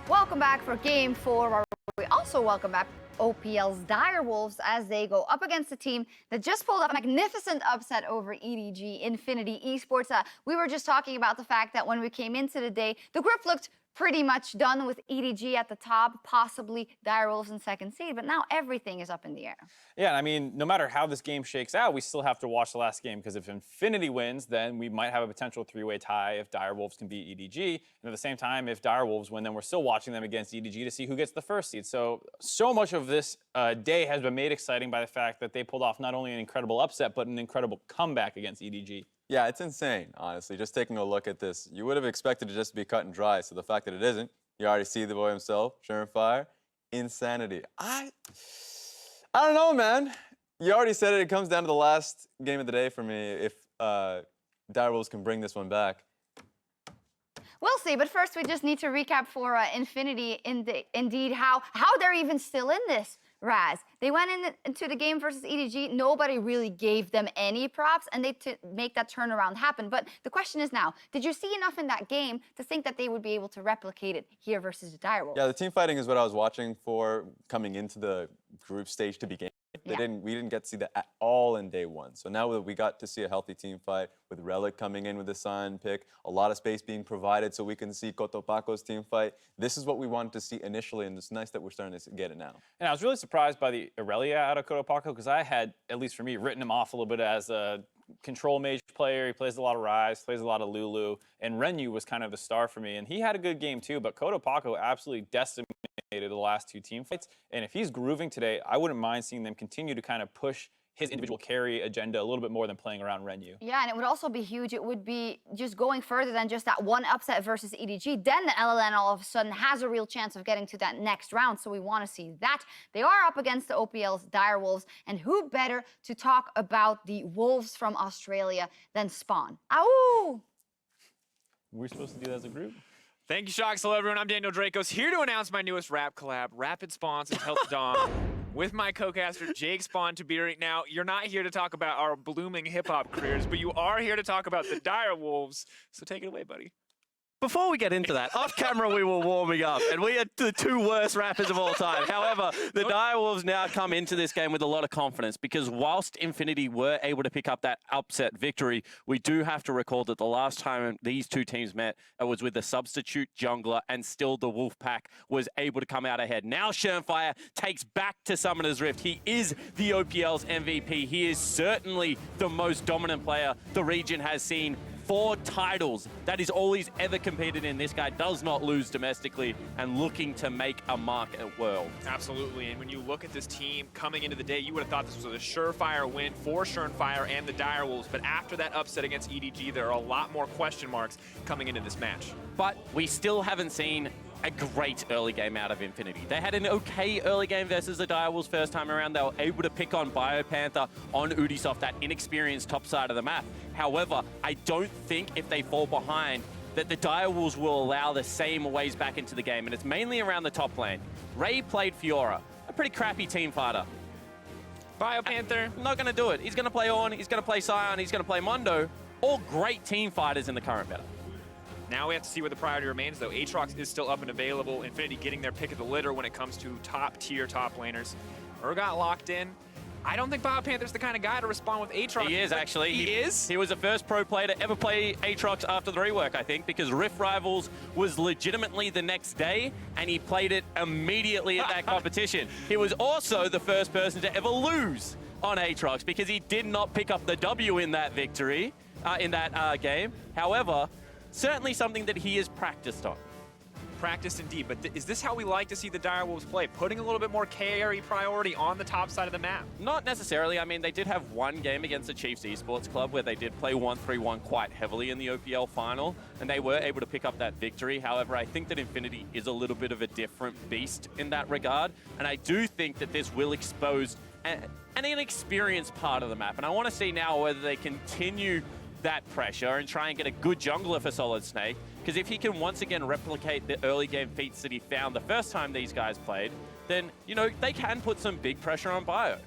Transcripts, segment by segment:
Welcome back for Game 4, where we also welcome back OPL's Direwolves as they go up against a team that just pulled off a magnificent upset over EDG Infinity Esports. We were just talking about the fact that when we came into the day, the group looked pretty much done with EDG at the top, possibly Direwolves in second seed, but now everything is up in the air. Yeah, I mean, no matter how this game shakes out, we still have to watch the last game, because if Infinity wins, then we might have a potential three-way tie if Direwolves can beat EDG. And at the same time, if Direwolves win, then we're still watching them against EDG to see who gets the first seed. So much of this day has been made exciting by the fact that they pulled off not only an incredible upset, but an incredible comeback against EDG. Yeah, it's insane, honestly. Just taking a look at this, you would have expected it just to be cut and dry. So the fact that it isn't, you already see the boy himself, Shernfire, insanity. I don't know, man. You already said it. It comes down to the last game of the day for me. If Direwolves can bring this one back. We'll see, but first we just need to recap for Infinity indeed how they're even still in this. Raz, they went into the game versus EDG. Nobody really gave them any props, and they make that turnaround happen. But the question is now, did you see enough in that game to think that they would be able to replicate it here versus the Direwolves? Yeah, the team fighting is what I was watching for coming into the group stage to begin. We didn't get to see that at all in day one. So now that we got to see a healthy team fight with Relic coming in with the Sun pick, a lot of space being provided so we can see Cotopaco's team fight. This is what we wanted to see initially, and it's nice that we're starting to get it now. And I was really surprised by the Aurelia out of Cotopaco, because I had, at least for me, written him off a little bit as a control mage player. He plays a lot of Ryze, plays a lot of Lulu, and Renyu was kind of the star for me. And he had a good game too, but Cotopaco absolutely decimated the last two team fights. And if he's grooving today, I wouldn't mind seeing them continue to kind of push his individual carry agenda a little bit more than playing around Renyu. Yeah, and it would also be huge. It would be just going further than just that one upset versus EDG. Then the LLN all of a sudden has a real chance of getting to that next round, so we want to see that. They are up against the OPL's Direwolves, and who better to talk about the Wolves from Australia than Spawn? Ow! We're supposed to do that as a group? Thank you, Shocks. Hello, everyone. I'm Daniel Dracos, here to announce my newest rap collab, Rapid Spawns Until Dawn, with my co-caster, Jake Spawn to be right now. You're not here to talk about our blooming hip-hop careers, but you are here to talk about the Direwolves. So take it away, buddy. Before we get into that, off camera we were warming up, and we are the two worst rappers of all time. However, the Direwolves now come into this game with a lot of confidence, because whilst Infinity were able to pick up that upset victory, we do have to recall that the last time these two teams met, it was with the substitute jungler, and still the Wolfpack was able to come out ahead. Now Shernfire takes back to Summoner's Rift. He is the OPL's MVP. He is certainly the most dominant player the region has seen. 4 titles. That is all he's ever competed in. This guy does not lose domestically and looking to make a mark at World. Absolutely, and when you look at this team coming into the day, you would have thought this was a surefire win for Shernfire and the Direwolves, but after that upset against EDG, there are a lot more question marks coming into this match. But we still haven't seen a great early game out of Infinity. They had an okay early game versus the Direwolves first time around. They were able to pick on BioPanther on Ubisoft, that inexperienced top side of the map. However, I don't think if they fall behind that the Direwolves will allow the same ways back into the game, and it's mainly around the top lane. Ray played Fiora, a pretty crappy team fighter. BioPanther, Not going to do it. He's going to play Ornn, he's going to play Sion, he's going to play Mondo. All great team fighters in the current meta. now we have to see where the priority remains, though. Aatrox is still up and available. Infinity getting their pick of the litter when it comes to top-tier top laners. Urgot locked in. I don't think BioPanther's the kind of guy to respond with Aatrox. He is, actually. He is? He was the first pro player to ever play Aatrox after the rework, I think, because Rift Rivals was legitimately the next day, and he played it immediately at that competition. He was also the first person to ever lose on Aatrox, because he did not pick up the W in that victory, in that game. However, certainly something that he has practiced on. Practiced indeed, but is this how we like to see the Direwolves play? Putting a little bit more carry priority on the top side of the map? Not necessarily. I mean, they did have one game against the Chiefs Esports Club where they did play 1-3-1 quite heavily in the OPL final, and they were able to pick up that victory. However, I think that Infinity is a little bit of a different beast in that regard, and I do think that this will expose an inexperienced part of the map, and I want to see now whether they continue that pressure and try and get a good jungler for SolidSnake, because if he can once again replicate the early game feats that he found the first time these guys played, then, you know, they can put some big pressure on Bio.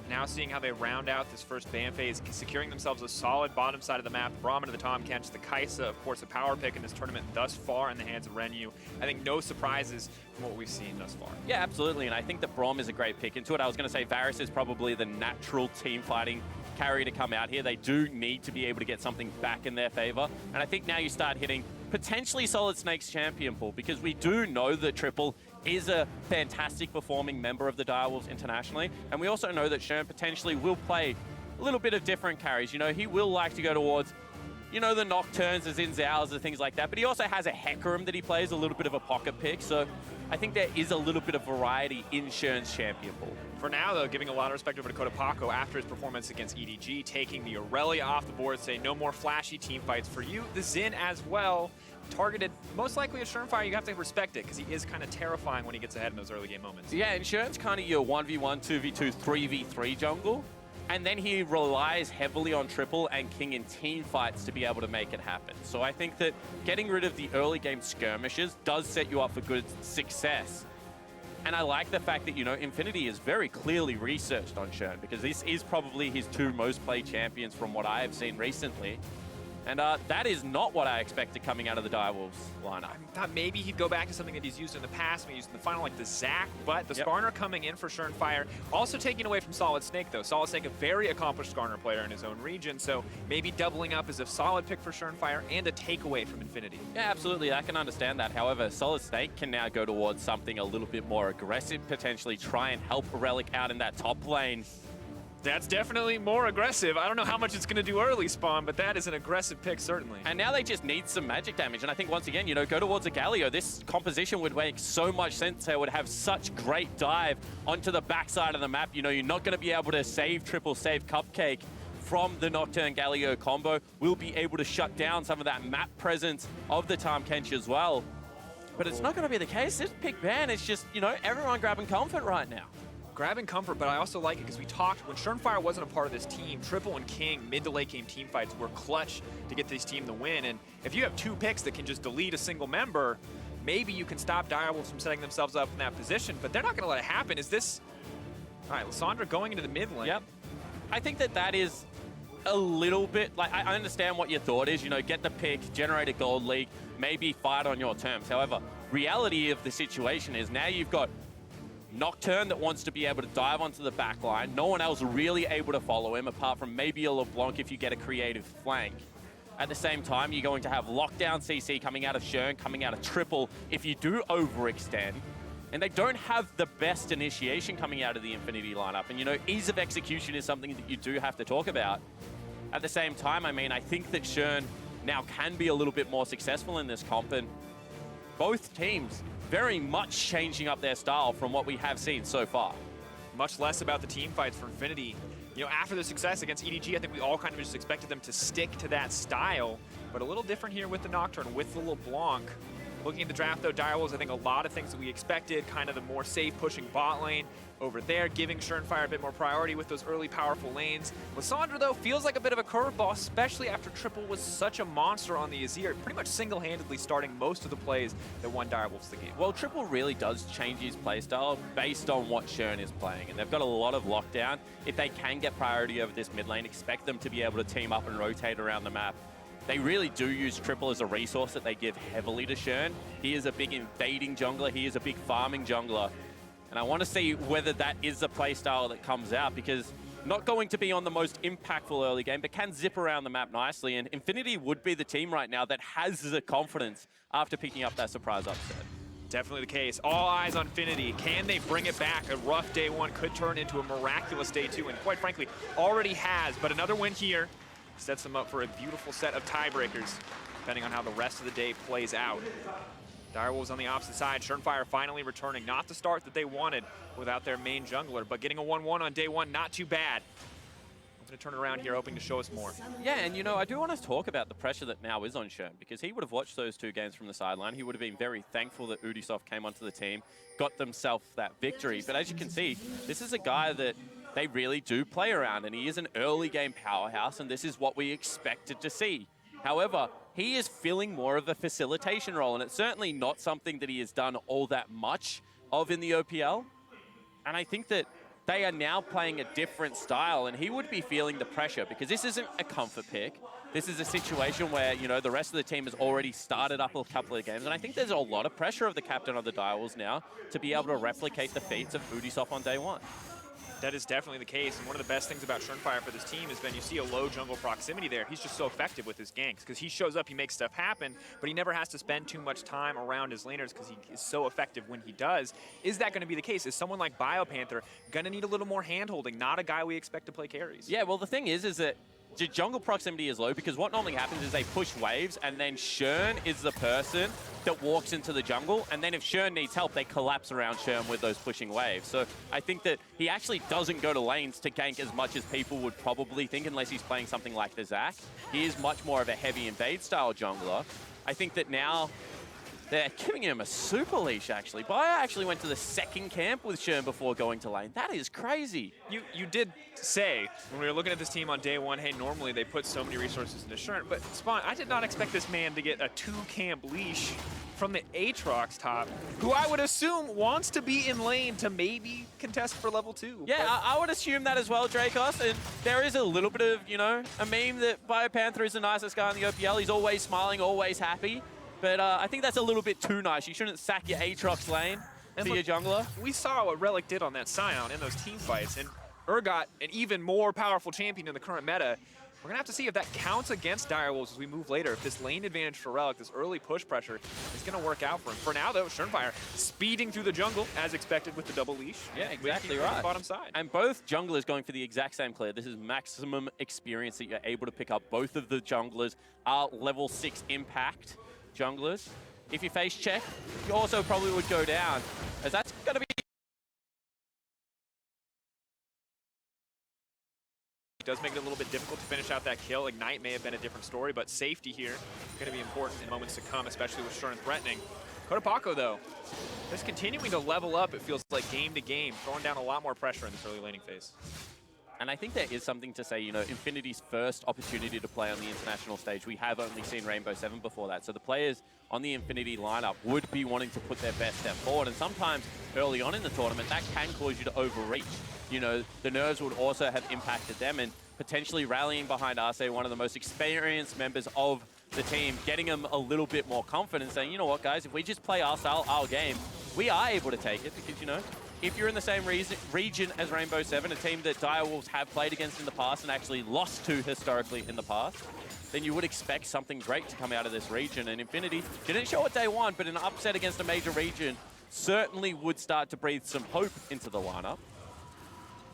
Now seeing how they round out this first ban phase, securing themselves a solid bottom side of the map. Braum into the Tahm, Kench, the Kaisa, of course, a power pick in this tournament thus far in the hands of Renyu. I think no surprises from what we've seen thus far. Yeah, absolutely, and I think that Braum is a great pick into it. I was going to say Varus is probably the natural team fighting carry to come out here. They do need to be able to get something back in their favor, and I think now you start hitting potentially SolidSnake's champion pool, because we do know that Triple is a fantastic performing member of the Direwolves internationally, and we also know that Shern potentially will play a little bit of different carries. You know, he will like to go towards, you know, the Nocturnes, the Xin Zhaos, and things like that, but he also has a Hecarim that he plays, a little bit of a pocket pick, so I think there is a little bit of variety in Shern's champion pool. For now, though, giving a lot of respect over to Cotopaco after his performance against EDG, taking the Aurelia off the board, saying no more flashy team fights for you. The Xin as well, targeted most likely at Shernfire. You have to respect it because he is kind of terrifying when he gets ahead in those early game moments. Yeah, and Shern's kind of your 1v1, 2v2, 3v3 jungle. And then he relies heavily on Triple and King in team fights to be able to make it happen. So I think that getting rid of the early game skirmishes does set you up for good success. And I like the fact that, you know, Infinity is very clearly researched on Shern, because this is probably his 2 most played champions from what I have seen recently. And that is not what I expected coming out of the Direwolves lineup. I thought maybe he'd go back to something that he's used in the past, maybe used in the final, like the Zac, but the Skarner coming in for Shernfire, also taking away from SolidSnake, though. SolidSnake, a very accomplished Skarner player in his own region, so maybe doubling up is a solid pick for Shernfire and a takeaway from Infinity. Yeah, absolutely, I can understand that. However, SolidSnake can now go towards something a little bit more aggressive, potentially try and help Relic out in that top lane. That's definitely more aggressive. I don't know how much it's going to do early spawn, but that is an aggressive pick, certainly. And now they just need some magic damage. And I think, once again, you know, go towards a Galio. This composition would make so much sense. They would have such great dive onto the backside of the map. You know, you're not going to be able to save Triple, save Cupcake from the Nocturne Galio combo. We'll be able to shut down some of that map presence of the Tahm Kench as well. But it's not going to be the case. This pick ban is just, you know, everyone grabbing comfort right now. Grabbing comfort, but I also like it because we talked, when Shernfire wasn't a part of this team, Triple and King mid to late game team fights were clutch to get this team the win. And if you have 2 picks that can just delete a single member, maybe you can stop Direwolves from setting themselves up in that position, but they're not going to let it happen. Is this... All right, Lissandra going into the mid lane. Yep. I think that that is a little bit, like, I understand what your thought is, you know, get the pick, generate a gold league, maybe fight on your terms. However, reality of the situation is now you've got Nocturne that wants to be able to dive onto the back line. No one else really able to follow him apart from maybe a LeBlanc if you get a creative flank. At the same time, you're going to have lockdown CC coming out of Shern, coming out of Triple if you do overextend. And they don't have the best initiation coming out of the Infinity lineup. And, you know, ease of execution is something that you do have to talk about. At the same time, I mean, I think that Shern now can be a little bit more successful in this comp. And both teams very much changing up their style from what we have seen so far. Much less about the team fights for Infinity. You know, after the success against EDG, I think we all kind of just expected them to stick to that style, but a little different here with the Nocturne, with the LeBlanc. Looking at the draft, though, Direwolves, I think a lot of things that we expected, kind of the more safe pushing bot lane over there, giving Shernfire a bit more priority with those early powerful lanes. Lissandra, though, feels like a bit of a curveball, especially after Triple was such a monster on the Azir, pretty much single-handedly starting most of the plays that won Direwolves the game. Well, Triple really does change his playstyle based on what Shern is playing, and they've got a lot of lockdown. If they can get priority over this mid lane, expect them to be able to team up and rotate around the map. They really do use Triple as a resource that they give heavily to Shern. He is a big invading jungler. He is a big farming jungler. And I want to see whether that is the playstyle that comes out, because not going to be on the most impactful early game, but can zip around the map nicely. And Infinity would be the team right now that has the confidence after picking up that surprise upset. Definitely the case. All eyes on Infinity. Can they bring it back? A rough day 1 could turn into a miraculous day 2, and quite frankly, already has. But another win here sets them up for a beautiful set of tiebreakers, depending on how the rest of the day plays out. Direwolves on the opposite side. Shernfire finally returning. Not the start that they wanted without their main jungler, but getting a 1-1 on day 1, not too bad. I'm going to turn it around here, hoping to show us more. Yeah, and you know, I do want to talk about the pressure that now is on Shern, because he would have watched those 2 games from the sideline. He would have been very thankful that Ubisoft came onto the team, got themselves that victory. But as you can see, this is a guy that they really do play around, and he is an early game powerhouse, and this is what we expected to see. However, he is filling more of a facilitation role, and it's certainly not something that he has done all that much of in the OPL. And I think that they are now playing a different style, and he would be feeling the pressure because this isn't a comfort pick. This is a situation where, you know, the rest of the team has already started up a couple of games, and I think there's a lot of pressure of the captain of the Direwolves now to be able to replicate the feats of Ubisoft on day one. That is definitely the case, and one of the best things about Shernfire for this team is when you see a low jungle proximity there, he's just so effective with his ganks, because he shows up, he makes stuff happen, but he never has to spend too much time around his laners because he is so effective when he does. Is that going to be the case? Is someone like BioPanther going to need a little more hand-holding, not a guy we expect to play carries? Yeah, well, the thing is that the jungle proximity is low because what normally happens is they push waves, and then Shern is the person that walks into the jungle, and then if Shern needs help, they collapse around Shern with those pushing waves. So I think that he actually doesn't go to lanes to gank as much as people would probably think unless he's playing something like the Zac. He is much more of a heavy invade style jungler. I think that now they're giving him a super leash, actually. Bio actually went to the second camp with Shern before going to lane. That is crazy. You did say, when we were looking at this team on day one, hey, normally they put so many resources into Shern, but Spawn, I did not expect this man to get a 2-camp leash from the Aatrox top, who I would assume wants to be in lane to maybe contest for level 2. Yeah, I would assume that as well, Dracos. And there is a little bit of, you know, a meme that BioPanther is the nicest guy in the OPL. He's always smiling, always happy. But I think that's a little bit too nice. You shouldn't sack your Aatrox lane for your jungler. We saw what Relic did on that Scion in those team fights, and Urgot, an even more powerful champion in the current meta. We're going to have to see if that counts against Direwolves as we move later. If this lane advantage for Relic, this early push pressure, is going to work out for him. For now, though, Shernfire speeding through the jungle, as expected with the double leash. Yeah, exactly right. Bottom side. And both junglers going for the exact same clear. This is maximum experience that you're able to pick up. Both of the junglers are level 6 impact junglers. If you face check, you also probably would go down, as that's going to be... It does make it a little bit difficult to finish out that kill. Ignite may have been a different story, but safety here going to be important in moments to come, especially with Shern threatening. Cotopaco, though, just continuing to level up, it feels like game to game, throwing down a lot more pressure in this early laning phase. And I think there is something to say, you know, Infinity's first opportunity to play on the international stage, we have only seen Rainbow 7 before that. So the players on the Infinity lineup would be wanting to put their best step forward. And sometimes early on in the tournament, that can cause you to overreach. You know, the nerves would also have impacted them, and potentially rallying behind Arce, one of the most experienced members of the team, getting them a little bit more confident, saying, you know what, guys, if we just play our style, our game, we are able to take it because, you know, if you're in the same region as Rainbow 7, a team that Direwolves have played against in the past and actually lost to historically in the past, then you would expect something great to come out of this region. And Infinity didn't show it day one, but an upset against a major region certainly would start to breathe some hope into the lineup.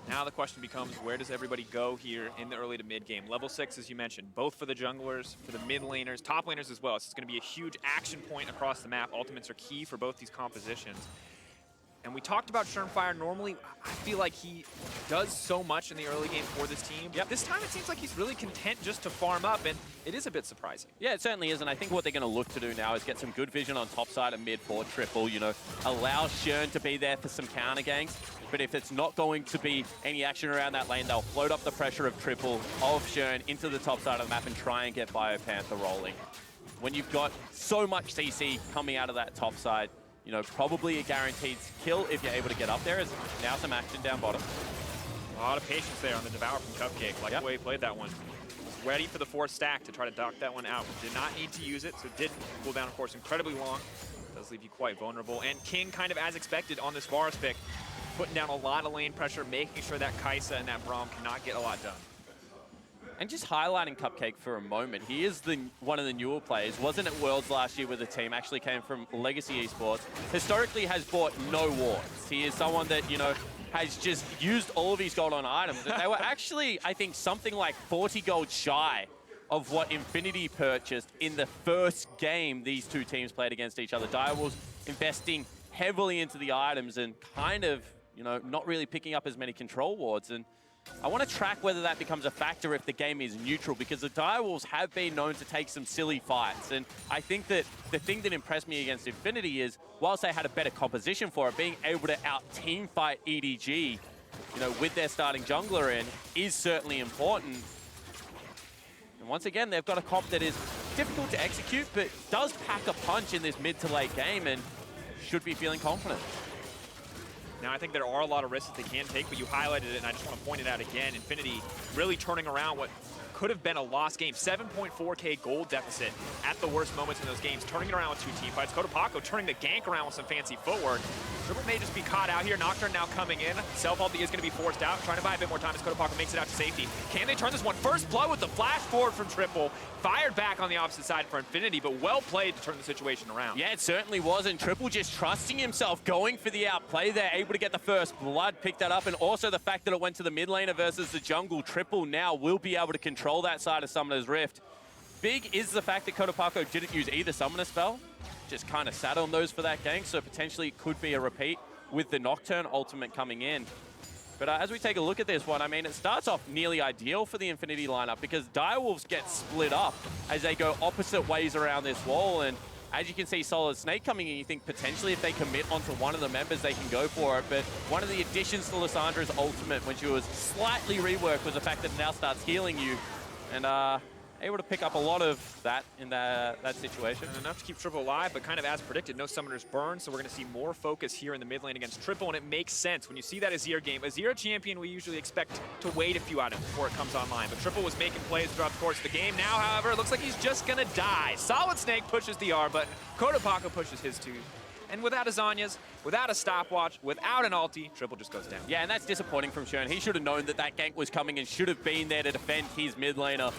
Now the question becomes, where does everybody go here in the early to mid game? Level 6, as you mentioned, both for the junglers, for the mid laners, top laners as well. So it's going to be a huge action point across the map. Ultimates are key for both these compositions. And we talked about Shernfire. Normally, I feel like he does so much in the early game for this team. Yep. This time it seems like he's really content just to farm up, and it is a bit surprising. Yeah, it certainly is, and I think what they're going to look to do now is get some good vision on top side and mid for triple, you know, allow Shern to be there for some counter ganks, but if it's not going to be any action around that lane, they'll float up the pressure of triple of Shern into the top side of the map and try and get BioPanther rolling. When you've got so much CC coming out of that top side, you know, probably a guaranteed kill if you're able to get up there. Is now some action down bottom. A lot of patience there on the Devour from Cupcake. Like the way he played that one. Was ready for the 4th stack to try to dock that one out. Did not need to use it, so it didn't cool down, of course, incredibly long. Does leave you quite vulnerable. And King, kind of as expected on this Varus pick, putting down a lot of lane pressure, making sure that Kai'Sa and that Braum cannot get a lot done. And just highlighting Cupcake for a moment, he is one of the newer players. Wasn't at Worlds last year with the team, actually came from Legacy Esports. Historically has bought no wards. He is someone that, you know, has just used all of his gold on items. They were actually, I think, something like 40 gold shy of what Infinity purchased in the first game these two teams played against each other. Direwolves investing heavily into the items and kind of, you know, not really picking up as many control wards. And I want to track whether that becomes a factor if the game is neutral, because the Direwolves have been known to take some silly fights. And I think that the thing that impressed me against Infinity is, whilst they had a better composition for it, being able to out-team fight EDG, you know, with their starting jungler in, is certainly important. And once again, they've got a comp that is difficult to execute, but does pack a punch in this mid to late game and should be feeling confident. Now, I think there are a lot of risks that they can take, but you highlighted it, and I just want to point it out again. Infinity really turning around what could have been a lost game. 7.4K gold deficit at the worst moments in those games, turning it around with 2 team fights. Cotopaco turning the gank around with some fancy footwork. Triple may just be caught out here. Nocturne now coming in. Self-ulti is going to be forced out, trying to buy a bit more time as Cotopaco makes it out to safety. Can they turn this one? First blood with the flash forward from Triple. Fired back on the opposite side for Infinity, but well played to turn the situation around. Yeah, it certainly was, and Triple just trusting himself, going for the outplay there, able to get the first blood, pick that up, and also the fact that it went to the mid laner versus the jungle. Triple now will be able to control that side of Summoner's Rift. Big is the fact that Cotopaco didn't use either Summoner spell, just kind of sat on those for that gank, so potentially it could be a repeat with the Nocturne ultimate coming in. But as we take a look at this one, I mean, it starts off nearly ideal for the Infinity lineup because Direwolves get split up as they go opposite ways around this wall. And as you can see, SolidSnake coming in, you think potentially if they commit onto one of the members, they can go for it. But one of the additions to Lissandra's ultimate when she was slightly reworked was the fact that it now starts healing you. And able to pick up a lot of that in that situation. And enough to keep Triple alive, but kind of as predicted, no Summoners burn, so we're going to see more focus here in the mid lane against Triple, and it makes sense. When you see that Azir game, Azir champion, we usually expect to wait a few items before it comes online, but Triple was making plays throughout the course of the game. Now, however, it looks like he's just going to die. SolidSnake pushes the R button, Cotopaco pushes his 2. And without a Zhonya's, without a stopwatch, without an ulti, Triple just goes down. Yeah, and that's disappointing from Shern. He should have known that that gank was coming and should have been there to defend his mid laner.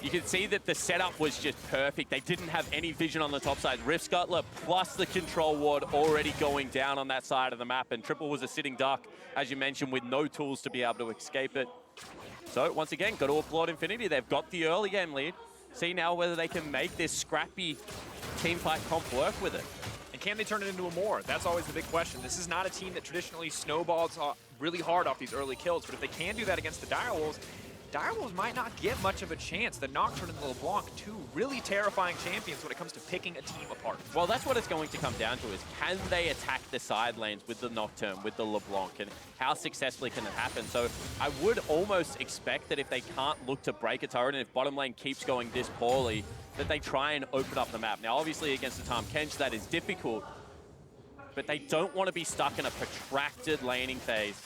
You can see that the setup was just perfect. They didn't have any vision on the top side. Rift Scuttler plus the control ward already going down on that side of the map. And Triple was a sitting duck, as you mentioned, with no tools to be able to escape it. So once again, got to applaud Infinity. They've got the early game lead. See now whether they can make this scrappy teamfight comp work with it. And can they turn it into a more? That's always the big question. This is not a team that traditionally snowballs really hard off these early kills. But if they can do that against the Direwolves, Direwolves might not get much of a chance. The Nocturne and the LeBlanc, 2 really terrifying champions when it comes to picking a team apart. Well, that's what it's going to come down to is can they attack the side lanes with the Nocturne, with the LeBlanc, and how successfully can it happen? So I would almost expect that if they can't look to break a turret and if bottom lane keeps going this poorly, that they try and open up the map. Now, obviously against the Tahm Kench, that is difficult, but they don't want to be stuck in a protracted laning phase.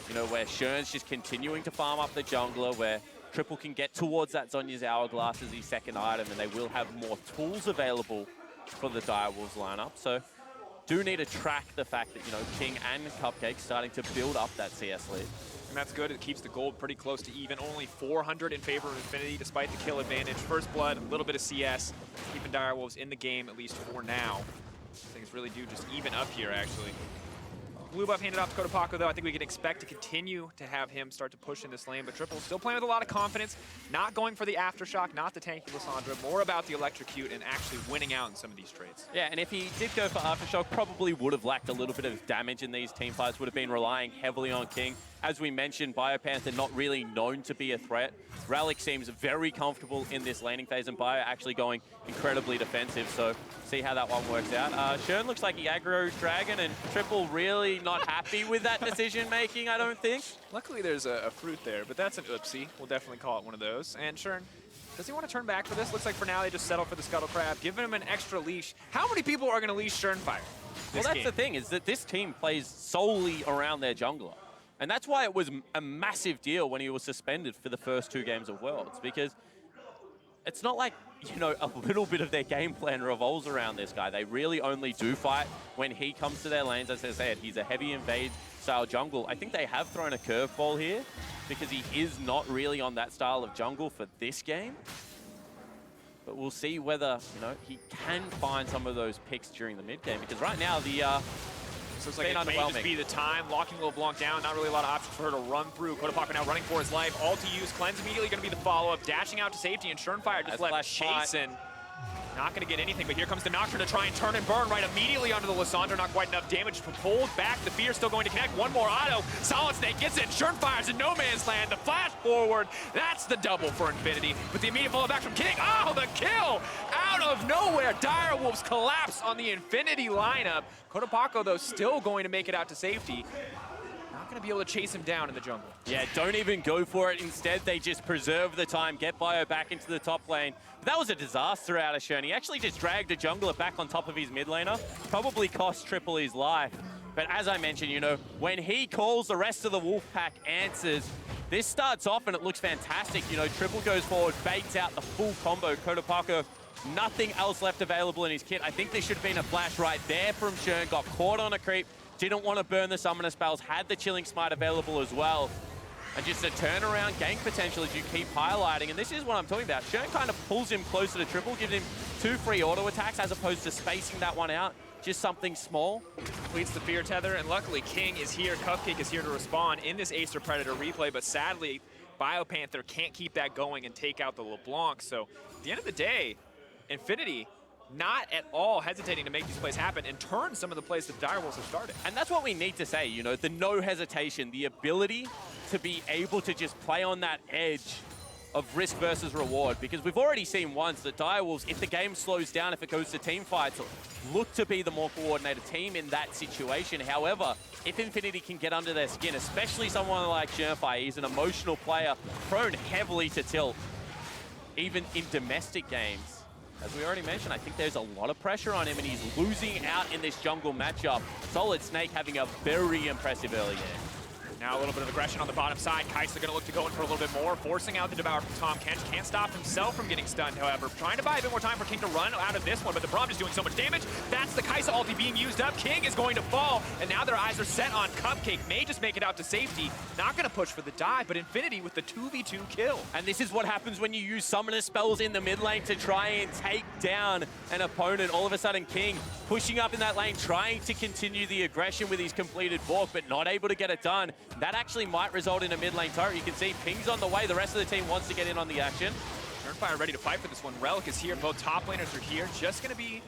You know, where Shern's just continuing to farm up the jungler, where Triple can get towards that Zhonya's Hourglass as his second item, and they will have more tools available for the Direwolves lineup. So do need to track the fact that, you know, King and Cupcake starting to build up that CS lead. And that's good. It keeps the gold pretty close to even. Only 400 in favor of Infinity despite the kill advantage. First blood, a little bit of CS, keeping Direwolves in the game at least for now. Things really do just even up here, actually. Blue buff handed off to Cotopaco, though. I think we can expect to continue to have him start to push in this lane, but Triple still playing with a lot of confidence, not going for the Aftershock, not the tanky Lissandra, more about the Electrocute and actually winning out in some of these trades. Yeah, and if he did go for Aftershock, probably would have lacked a little bit of damage in these team fights, would have been relying heavily on King. As we mentioned, BioPanther not really known to be a threat. Relic seems very comfortable in this laning phase, and Bio actually going incredibly defensive, so see how that one works out. Shern looks like he aggroed Dragon, and Triple really not happy with that decision-making, I don't think. Luckily, there's a fruit there, but that's an oopsie. We'll definitely call it one of those. And Shern, does he want to turn back for this? Looks like for now they just settle for the Scuttle Crab, giving him an extra leash. How many people are going to leash Shernfire? Well, that's the thing, is that this team plays solely around their jungler. And that's why it was a massive deal when he was suspended for the first 2 games of Worlds, because it's not like, you know, a little bit of their game plan revolves around this guy. They really only do fight when he comes to their lanes. As I said, he's a heavy invade style jungle. I think they have thrown a curveball here because he is not really on that style of jungle for this game. But we'll see whether, you know, he can find some of those picks during the mid game, because right now the So it's like it may just be the time, locking LeBlanc down, not really a lot of options for her to run through. Cotopaco now running for his life, all to use, cleanse immediately going to be the follow-up, dashing out to safety, and Shernfire just left chasing. Not going to get anything, but here comes the Nocturne to try and turn and burn right immediately onto the Lissandra. Not quite enough damage to pull back. The fear still going to connect. One more auto. SolidSnake gets it. Shernfire's in no man's land. The flash forward. That's the double for Infinity. But the immediate follow back from King. Oh, the kill out of nowhere. Direwolves collapse on the Infinity lineup. Cotopaco, though, still going to make it out to safety. Not going to be able to chase him down in the jungle. Yeah, don't even go for it. Instead, they just preserve the time, get Bio back into the top lane. But that was a disaster out of Shern. He actually just dragged a jungler back on top of his mid laner. Probably cost Triple his life. But as I mentioned, you know, when he calls, the rest of the Wolfpack answers. This starts off and it looks fantastic. You know, Triple goes forward, baits out the full combo. Cotopaco, nothing else left available in his kit. I think there should have been a flash right there from Shern. Got caught on a creep, didn't want to burn the summoner spells, had the chilling smite available as well. And just a turnaround gank potential as you keep highlighting. And this is what I'm talking about. Shern kind of pulls him closer to Triple, gives him 2 free auto attacks as opposed to spacing that one out. Just something small. Completes the fear tether, and luckily King is here, Cupcake is here to respond in this Acer Predator replay, but sadly, BioPanther can't keep that going and take out the LeBlanc. So at the end of the day, Infinity not at all hesitating to make these plays happen and turn some of the plays that Direwolves have started. And that's what we need to say, you know, the no hesitation, the ability to be able to just play on that edge of risk versus reward, because we've already seen once that Direwolves, if the game slows down, if it goes to team fights, look to be the more coordinated team in that situation. However, if Infinity can get under their skin, especially someone like Shernfire, he's an emotional player, prone heavily to tilt, even in domestic games. As we already mentioned, I think there's a lot of pressure on him and he's losing out in this jungle matchup. SolidSnake having a very impressive early game. Now a little bit of aggression on the bottom side. Kai'Sa going to look to go in for a little bit more, forcing out the devour from Tahm. Kench can't stop himself from getting stunned, however. Trying to buy a bit more time for King to run out of this one, but the Braum is doing so much damage. That's the Kai'Sa ulti being used up. King is going to fall, and now their eyes are set on Cupcake. May just make it out to safety. Not going to push for the dive, but Infinity with the 2v2 kill. And this is what happens when you use summoner spells in the mid lane to try and take down an opponent. All of a sudden, King pushing up in that lane, trying to continue the aggression with his completed walk, but not able to get it done. That actually might result in a mid lane turret. You can see Ping's on the way. The rest of the team wants to get in on the action. Shernfire ready to fight for this one. Relic is here. Both top laners are here. Just going to be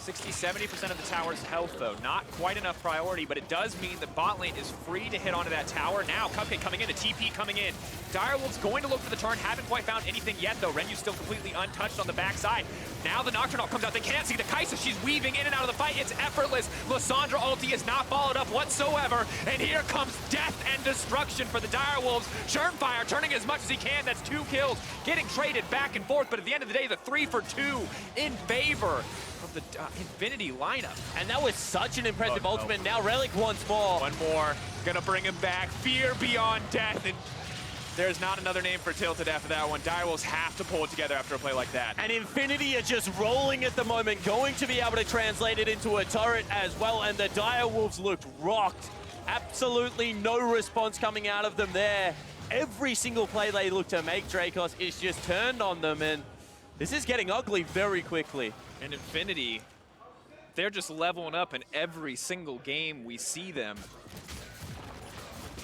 60-70% of the tower's health, though. Not quite enough priority, but it does mean that bot lane is free to hit onto that tower. Now, Cupcake coming in, a TP coming in. Direwolves going to look for the turn. Haven't quite found anything yet, though. Renyu's still completely untouched on the backside. Now the Nocturne comes out. They can't see the Kai'Sa. She's weaving in and out of the fight. It's effortless. Lissandra ulti is not followed up whatsoever. And here comes death and destruction for the Direwolves. Shernfire turning as much as he can. That's 2 kills. Getting traded back and forth. But at the end of the day, the 3 for 2 in favor of the Infinity lineup. And that was such an impressive ultimate. Now Relic once more. One more. Gonna bring him back. Fear beyond death. And there's not another name for Tilted after that one. Direwolves have to pull it together after a play like that. And Infinity are just rolling at the moment, going to be able to translate it into a turret as well. And the Direwolves looked rocked. Absolutely no response coming out of them there. Every single play they look to make, Dracos, is just turned on them. And this is getting ugly very quickly. And Infinity, they're just leveling up in every single game we see them.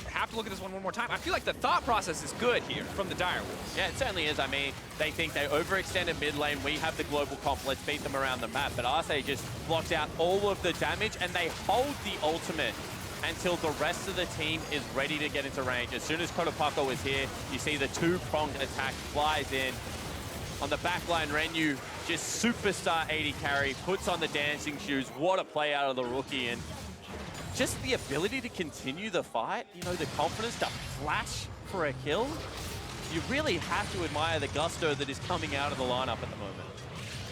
Have to look at this one more time. I feel like the thought process is good here from the Direwolves. Yeah, it certainly is. I mean, they think they overextended mid lane. We have the global comp. Let's beat them around the map. But Arce just blocked out all of the damage, and they hold the ultimate until the rest of the team is ready to get into range. As soon as Cotopaco is here, you see the 2-pronged attack flies in. On the backline, Renyu, just superstar 80 carry, puts on the dancing shoes. What a play out of the rookie. And just the ability to continue the fight, you know, the confidence to flash for a kill. You really have to admire the gusto that is coming out of the lineup at the moment.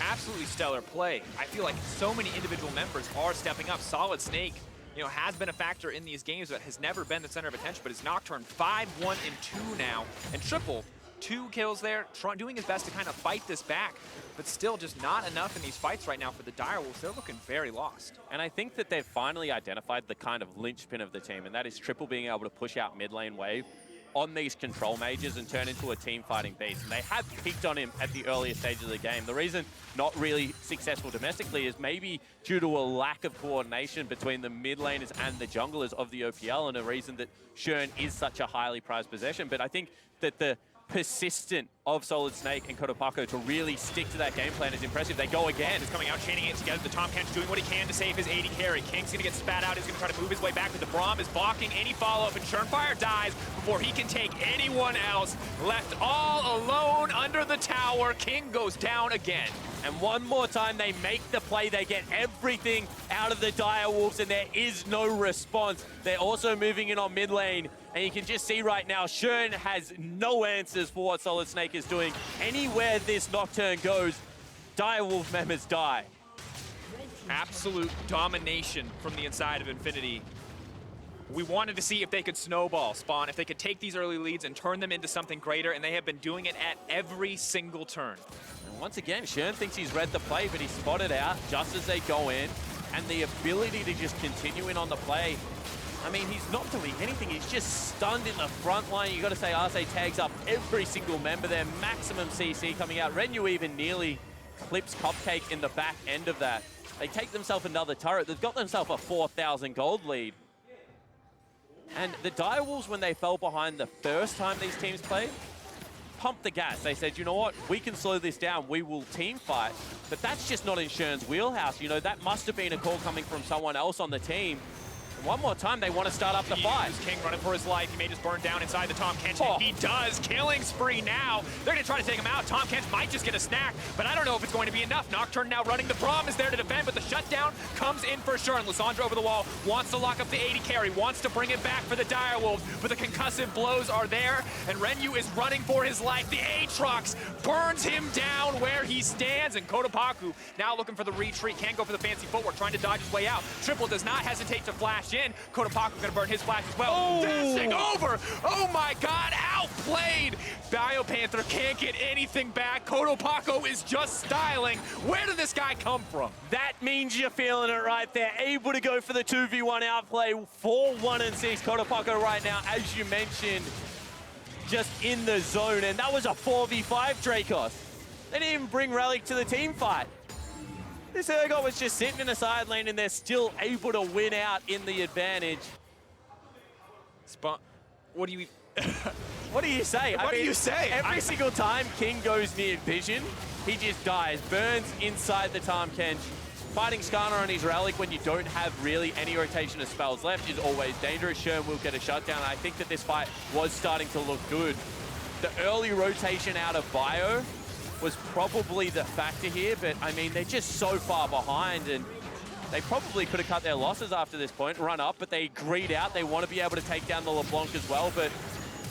Absolutely stellar play. I feel like so many individual members are stepping up. SolidSnake, you know, has been a factor in these games, but has never been the center of attention. But his Nocturne 5-1 and 2 now, and Triple 2 kills there, doing his best to kind of fight this back, but still just not enough in these fights right now for the Direwolves. They're looking very lost. And I think that they've finally identified the kind of linchpin of the team, and that is Triple being able to push out mid lane wave on these control mages and turn into a team fighting beast. And they have peaked on him at the earlier stages of the game. The reason not really successful domestically is maybe due to a lack of coordination between the mid laners and the junglers of the OPL, and a reason that Shern is such a highly prized possession. But I think that the persistent of SolidSnake and Cotopaco to really stick to that game plan is impressive. They go again. Is coming out, chaining it together. The Tahm Kench doing what he can to save his 80 carry. King's gonna get spat out. He's gonna try to move his way back, but the Braum is blocking any follow-up, and Shernfire dies before he can take anyone else. Left all alone under the tower. King goes down again. And one more time, they make the play. They get everything out of the Direwolves, and there is no response. They're also moving in on mid lane, and you can just see right now, Shern has no answers for what SolidSnake is doing. Anywhere this Nocturne goes, Direwolf members die. Absolute domination from the inside of Infinity. We wanted to see if they could snowball Spawn, if they could take these early leads and turn them into something greater, and they have been doing it at every single turn. And once again, Shern thinks he's read the play, but he's spotted out just as they go in, and the ability to just continue in on the play. I mean, he's not doing anything. He's just stunned in the front line. You got to say Arce tags up every single member there. Maximum CC coming out. Renyu even nearly clips Cupcake in the back end of that. They take themselves another turret. They've got themselves a 4,000 gold lead. And the Direwolves, when they fell behind the first time these teams played, pumped the gas. They said, you know what, we can slow this down. We will team fight. But that's just not in Shern's wheelhouse. You know, that must have been a call coming from someone else on the team. And one more time, they want to start up the fight. King running for his life. He may just burn down inside the Tahm Kench. Oh. He does. Killing spree now. They're going to try to take him out. Tahm Kench might just get a snack, but I don't know if it's going to be enough. Nocturne now running. The Braum is there to defend, but the shutdown comes in for sure. And Lissandra over the wall wants to lock up the 80 carry, wants to bring it back for the Direwolves, but the concussive blows are there, and Renyu is running for his life. The Aatrox burns him down where he stands, and Cotopaco now looking for the retreat. Can't go for the fancy footwork, trying to dodge his way out. Triple does not hesitate to flash in. Cotopaco gonna burn his flash as well. Oh. Dashing over! Oh my god, outplayed! BioPanther can't get anything back. Cotopaco is just styling. Where did this guy come from? That means you're feeling it right there. Able to go for the 2v1 outplay. 4-1-6 Cotopaco right now, as you mentioned, just in the zone. And that was a 4v5 Dracos. They didn't even bring Relic to the team fight. This Urgot was just sitting in the side lane, and they're still able to win out in the advantage. Spawn, what do you... What do you say? What do you say? Every single time King goes near vision, he just dies. Burns inside the Tahm Kench. Fighting Skarner on his Relic when you don't have really any rotation of spells left is always dangerous. Shern will get a shutdown. I think that this fight was starting to look good. The early rotation out of Bio was probably the factor here, but I mean, they're just so far behind, and they probably could have cut their losses after this point, run up, but they greed out. They want to be able to take down the LeBlanc as well, but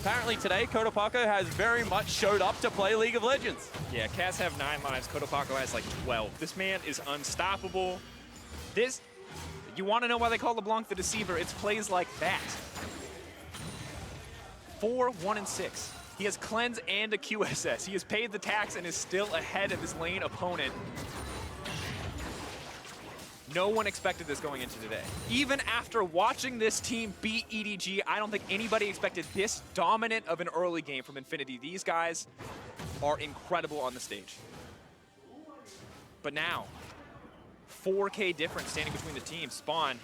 apparently today, Cotopaco has very much showed up to play League of Legends. Yeah, Cats have 9 lives, Cotopaco has like 12. This man is unstoppable. You want to know why they call LeBlanc the Deceiver? It's plays like that. 4-1-6. He has cleanse and a QSS. He has paid the tax and is still ahead of his lane opponent. No one expected this going into today. Even after watching this team beat EDG, I don't think anybody expected this dominant of an early game from Infinity. These guys are incredible on the stage. But now, 4K difference standing between the teams. Spawn,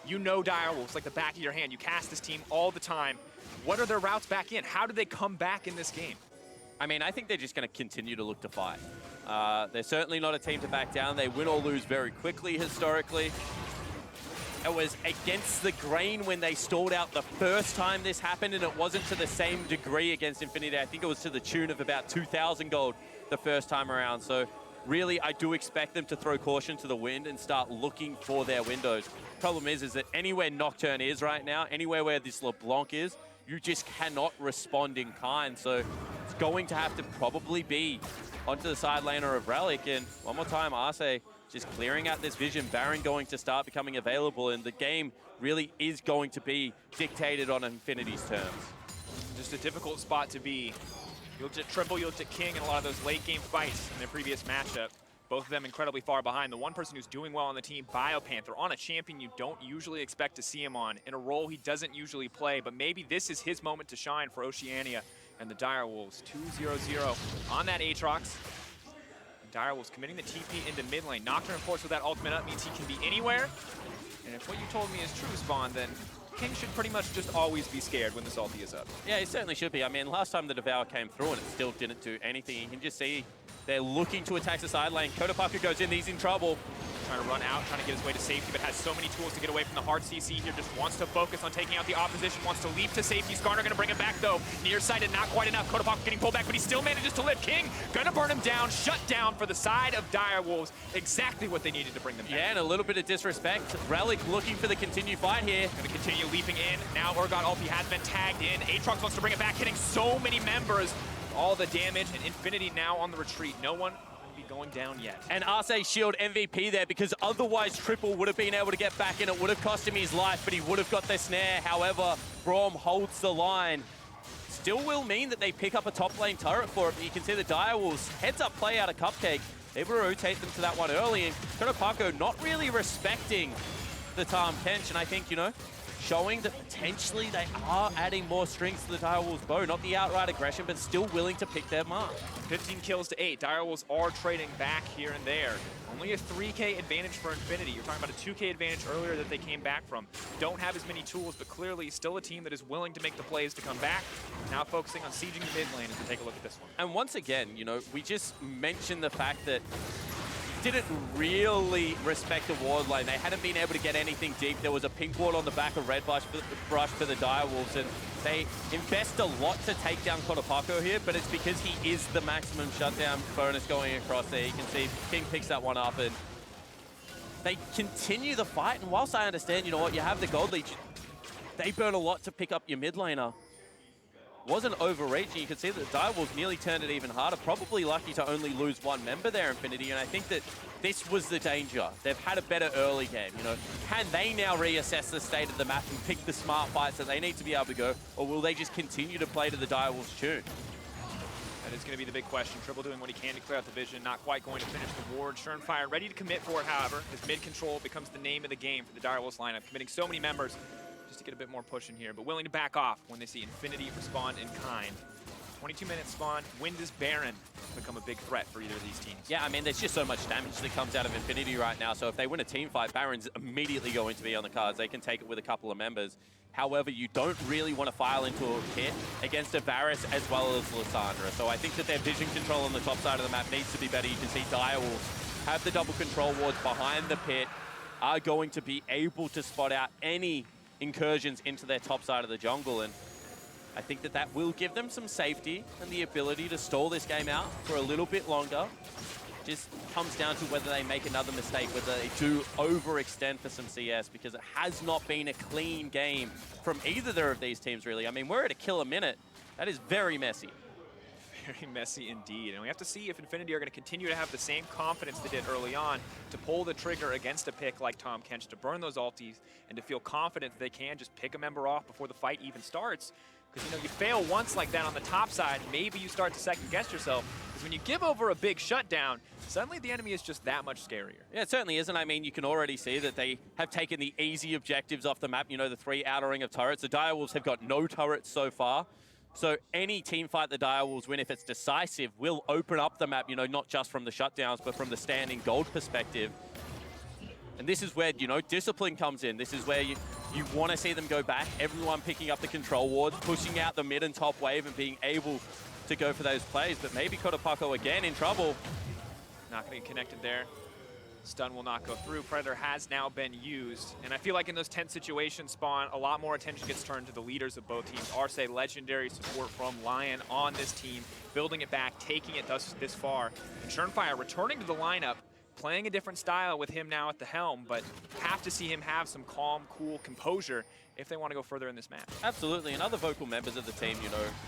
you know Direwolves like the back of your hand. You cast this team all the time. What are their routes back in? How do they come back in this game? I mean, I think they're just going to continue to look to fight. They're certainly not a team to back down. They win or lose very quickly historically. It was against the grain when they stalled out the first time this happened, and it wasn't to the same degree against Infinity. I think it was to the tune of about 2,000 gold the first time around. So really, I do expect them to throw caution to the wind and start looking for their windows. Problem is that anywhere Nocturne is right now, anywhere where this LeBlanc is, you just cannot respond in kind. So it's going to have to probably be onto the side laner of Relic. And one more time, Arce just clearing out this vision. Baron going to start becoming available, and the game really is going to be dictated on Infinity's terms. Just a difficult spot to be. You looked at Triple, you looked at King, and a lot of those late game fights in their previous matchup. Both of them incredibly far behind. The one person who's doing well on the team, BioPanther, on a champion you don't usually expect to see him on, in a role he doesn't usually play, but maybe this is his moment to shine for Oceania and the Direwolves. 2-0-0 on that Aatrox. Direwolves committing the TP into mid lane. Nocturne, of course, with that ultimate up means he can be anywhere. And if what you told me is true, Spawn, then King should pretty much just always be scared when this ulti is up. Yeah, he certainly should be. I mean, last time the Devour came through and it still didn't do anything. You can just see they're looking to attack the side lane. Cotopaco goes in, he's in trouble. Trying to run out, trying to get his way to safety, but has so many tools to get away from the hard CC here. Just wants to focus on taking out the opposition, wants to leap to safety. Skarner gonna bring it back though. Nearsighted, not quite enough. Cotopaco getting pulled back, but he still manages to live. King gonna burn him down, shut down for the side of Direwolves. Exactly what they needed to bring them back. Yeah, and a little bit of disrespect. Relic looking for the continued fight here. Gonna continue leaping in. Now Urgot ulti has been tagged in. Aatrox wants to bring it back, hitting so many members. All the damage, and Infinity now on the retreat. No one be going down yet. And Arce shield MVP there, because otherwise Triple would have been able to get back in. It would have cost him his life, but he would have got the snare. However, Braum holds the line. Still will mean that they pick up a top lane turret for it, but you can see the Direwolves heads up play out of Cupcake. They will rotate them to that one early, and Cotopaco not really respecting the Tahm Kench, and I think, showing that potentially they are adding more strings to the Direwolves' bow. Not the outright aggression, but still willing to pick their mark. 15 kills to 8. Direwolves are trading back here and there. Only a 3K advantage for Infinity. You're talking about a 2K advantage earlier that they came back from. Don't have as many tools, but clearly still a team that is willing to make the plays to come back. Now focusing on sieging the mid lane as we take a look at this one. And once again, we just mentioned the fact that didn't really respect the ward lane. They hadn't been able to get anything deep. There was a pink ward on the back of Red Brush for the Direwolves, and they invest a lot to take down Cotopaco here, but it's because he is the maximum shutdown bonus going across there. You can see King picks that one up, and they continue the fight. And whilst I understand, you have the gold leech, they burn a lot to pick up your mid laner. Wasn't overreaching. You can see that the Direwolves nearly turned it even harder. Probably lucky to only lose one member there, Infinity, and I think that this was the danger. They've had a better early game, Can they now reassess the state of the map and pick the smart fights that they need to be able to go, or will they just continue to play to the Direwolves' tune? That is going to be the big question. Triple doing what he can to clear out the vision, not quite going to finish the ward. Shernfire ready to commit for it, however. His mid control becomes the name of the game for the Direwolves lineup, committing so many members just to get a bit more push in here, but willing to back off when they see Infinity respond in kind. 22 minutes spawn, wind is barren, become a big threat for either of these teams. Yeah, I mean, there's just so much damage that comes out of Infinity right now, so if they win a team fight, Baron's immediately going to be on the cards. They can take it with a couple of members. However, you don't really want to file into a pit against a Varus as well as Lissandra, so I think that their vision control on the top side of the map needs to be better. You can see Direwolves have the double control wards behind the pit, are going to be able to spot out any incursions into their top side of the jungle, and I think that that will give them some safety and the ability to stall this game out for a little bit longer. Just comes down to whether they make another mistake, whether they do overextend for some CS, because it has not been a clean game from either of these teams, really. I mean, we're at a kill a minute. That is very messy. Very messy indeed, and we have to see if Infinity are going to continue to have the same confidence they did early on to pull the trigger against a pick like Tahm Kench, to burn those ultis, and to feel confident that they can just pick a member off before the fight even starts. Because, you fail once like that on the top side, maybe you start to second-guess yourself. Because when you give over a big shutdown, suddenly the enemy is just that much scarier. Yeah, it certainly is, and I mean, you can already see that they have taken the easy objectives off the map. The 3 outer ring of turrets. The Direwolves have got no turrets so far. So any team fight the Direwolves win, if it's decisive, will open up the map, not just from the shutdowns, but from the standing gold perspective. And this is where, discipline comes in. This is where you want to see them go back, everyone picking up the control wards, pushing out the mid and top wave and being able to go for those plays. But maybe Cotopaco again in trouble. Not going to get connected there. Stun will not go through. Predator has now been used. And I feel like in those tense situations, Spawn, a lot more attention gets turned to the leaders of both teams. Arce, legendary support from Lion on this team, building it back, taking it this far. And Shernfire returning to the lineup, playing a different style with him now at the helm, but have to see him have some calm, cool composure if they want to go further in this match. Absolutely, and other vocal members of the team,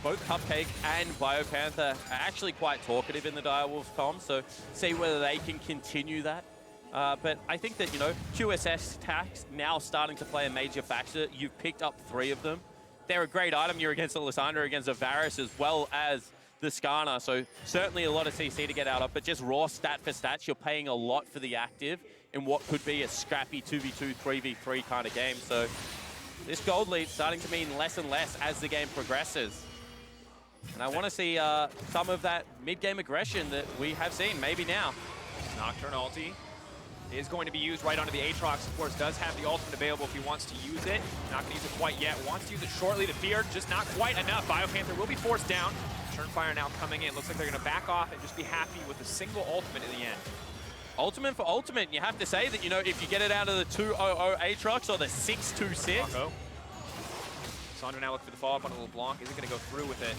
both Cupcake and BioPanther are actually quite talkative in the Direwolves comms, so see whether they can continue that. But I think that, QSS tax now starting to play a major factor. You've picked up 3 of them. They're a great item. You're against a Lissandra, against a Varus, as well as the Skarner. So certainly a lot of CC to get out of, but just raw stat for stats, you're paying a lot for the active in what could be a scrappy 2v2, 3v3 kind of game. So this gold lead starting to mean less and less as the game progresses. And I want to see some of that mid-game aggression that we have seen, maybe now. Nocturne ulti is going to be used right onto the Aatrox. Of course, does have the ultimate available if he wants to use it. Not going to use it quite yet. Wants to use it shortly to fear, just not quite enough. BioPanther will be forced down. Shernfire now coming in. Looks like they're going to back off and just be happy with a single ultimate in the end. Ultimate for ultimate. You have to say that, if you get it out of the 2-0 Aatrox or the 6-2-6. Lissandra now look for the follow-up on the LeBlanc. Is it going to go through with it?